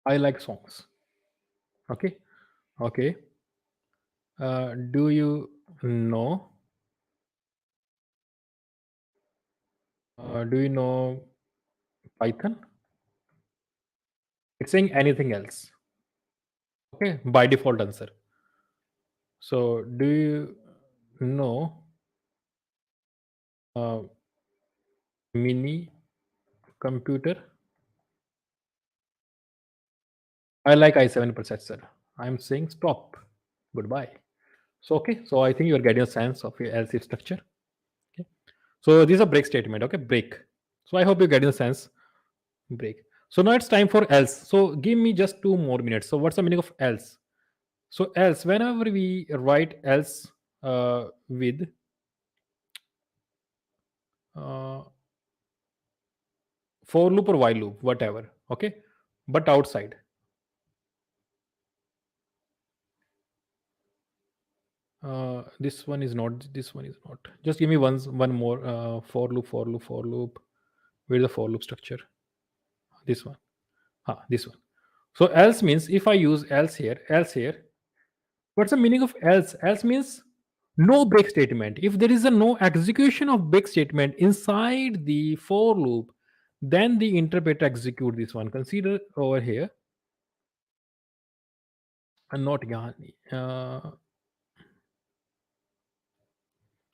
A: I like songs. Okay. Okay. Do you know? Do you know Python? It's saying anything else. Okay. By default answer. So do you know uh, mini computer? I like i7 processor. I'm saying stop. Goodbye. So okay. So I think you're getting a sense of your else if structure. Okay. So this is a break statement. Okay, break. So I hope you're getting a sense. Break. So now it's time for else. So give me just 2 more minutes. So what's the meaning of else? So else, whenever we write else with uh, for loop or while loop, whatever. Okay, but outside. This one is not. This one is not. Just give me one more for loop, for loop, for loop. Where's the for loop structure? This one. This one. So else means if I use else here, what's the meaning of else? Else means No break statement. If there is a no execution of break statement inside the for loop, then the interpreter execute this one. Consider over here, and not यहाँ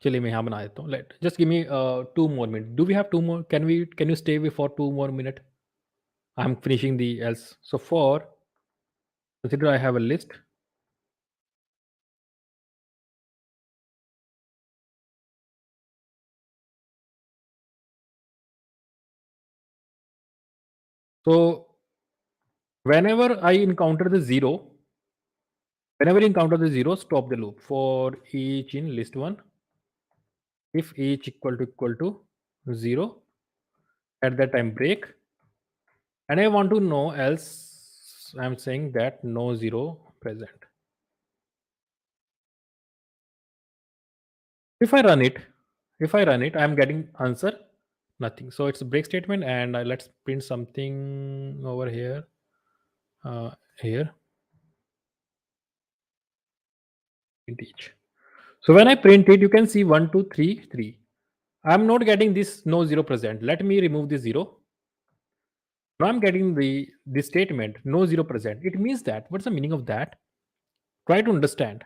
A: चलिए मैं यहाँ बना देता हूँ. Let just give me 2 more minutes. Do we have 2 more? Can you stay with for 2 more minutes? I'm finishing the else. So for consider I have a list. So whenever I encounter the zero, whenever you encounter the zero, stop the loop for each in list one. If each equal to 0, at that time break, and I want to know else I'm saying that no 0 present. If I run it, I'm getting answer nothing. So it's a break statement, and let's print something over here. Here print each. So when I print it, you can see 1, 2, 3, 3. I'm not getting this no 0 present. Let me remove the 0. Now I'm getting this statement no 0 present. It means that, what's the meaning of that? Try to understand.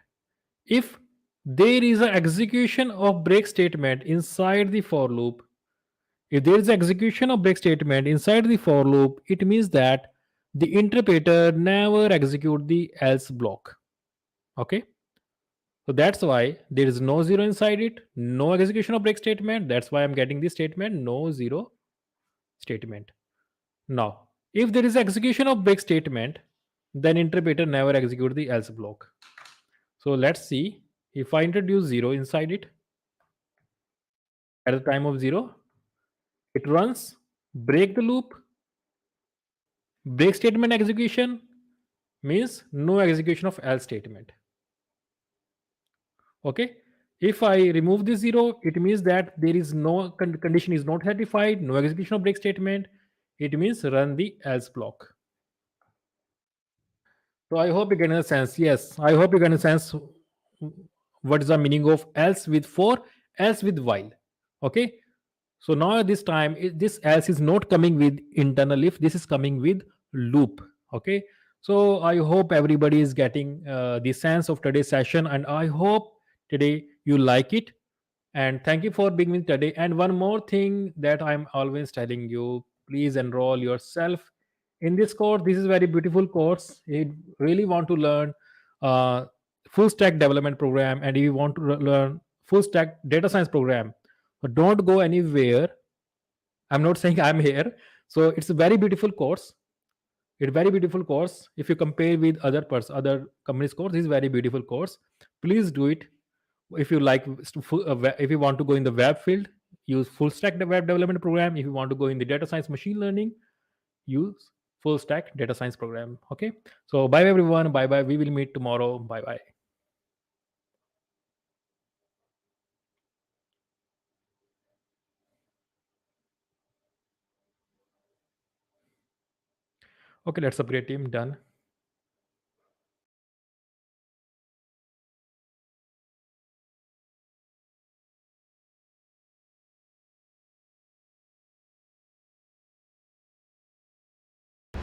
A: If there is an execution of break statement inside the for loop, if there is execution of break statement inside the for loop, it means that the interpreter never execute the else block. Okay, so that's why there is no 0 inside it, no execution of break statement. That's why I'm getting this statement no 0 statement. Now if there is execution of break statement, then interpreter never execute the else block. So let's see, if I introduce 0 inside it, at the time of 0, it runs, break the loop, break statement execution means no execution of else statement. Okay, if I remove this 0, it means that there is no condition is not satisfied, no execution of break statement. It means run the else block. So I hope you get a sense. Yes, I hope you get a sense what is the meaning of else with for, else with while. Okay, so now this time this else is not coming with internal if, this is coming with loop. Okay, so I hope everybody is getting the sense of today's session, and I hope today you like it. And thank you for being with today. And one more thing that I'm always telling you, please enroll yourself in this course. This is very beautiful course. You really want to learn uh, full stack development program, and if you want to learn full stack data science program, but don't go anywhere. I'm not saying I'm here. So it's a very beautiful course. It's a very beautiful course. If you compare with other companies course, this is very beautiful course. Please do it. If you like, if you want to go in the web field, use full stack web development program. If you want to go in the data science machine learning, use full stack data science program. Okay, so bye everyone, bye bye, we will meet tomorrow, bye bye. Okay, let's upgrade team, done.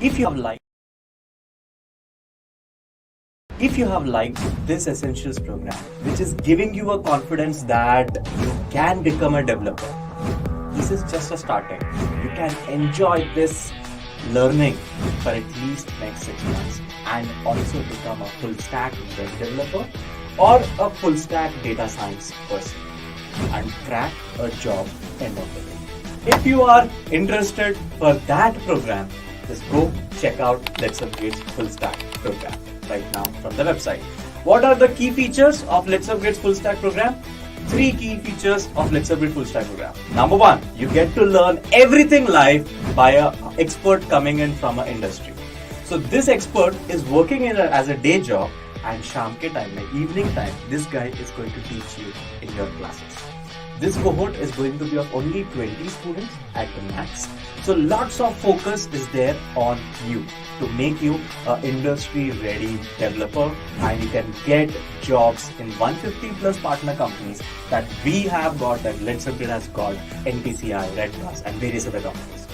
B: If you have liked this essentials program, which is giving you a confidence that you can become a developer, this is just a starting. You can enjoy this learning for at least next 6 months and also become a full stack web developer or a full stack data science person and crack a job end of the day. If you are interested for that program, just go check out LetsUpgrade's full stack program right now from the website. What are the key features of LetsUpgrade's full stack program? 3 key features of LetsUpgrade full stack program. Number 1, you get to learn everything live by an expert coming in from an industry. So this expert is working as a day job, and sham ke time, evening time, this guy is going to teach you in your classes. This cohort is going to be of only 20 students at the max. So lots of focus is there on you to make you an industry ready developer, and you can get jobs in 150 plus partner companies that we have got, that LetsUpgrade has got, NPCI, Red Plus and various other companies.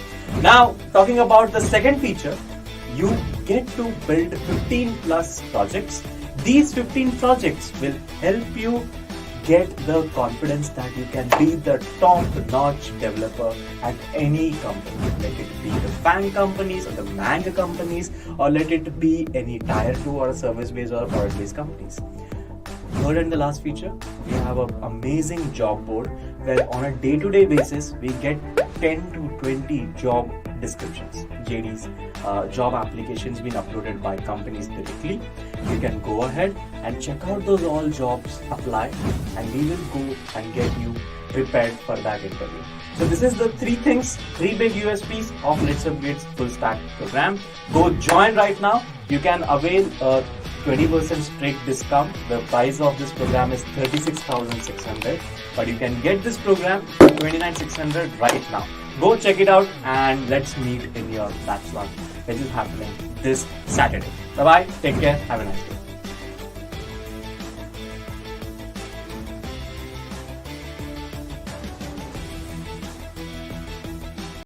B: Now talking about the second feature, you get to build 15 plus projects. These 15 projects will help you get the confidence that you can be the top-notch developer at any company. Let it be the FANG companies or the MANG companies, or let it be any tier 2 or a service-based or product-based companies. Third and the last feature, we have an amazing job board where on a day-to-day basis, we get 10 to 20 job descriptions, JDs, job applications being uploaded by companies directly. You can go ahead and check out those all jobs, apply, and we will go and get you prepared for that interview. So this is the three big USPs of LetsUpgrade's full stack program. Go join right now. You can avail a 20% straight discount. The price of this program is 36,600, but you can get this program for 29,600 right now. Go check it out and let's meet in your batch one, which is happening this Saturday. Bye bye, take care, have a nice day.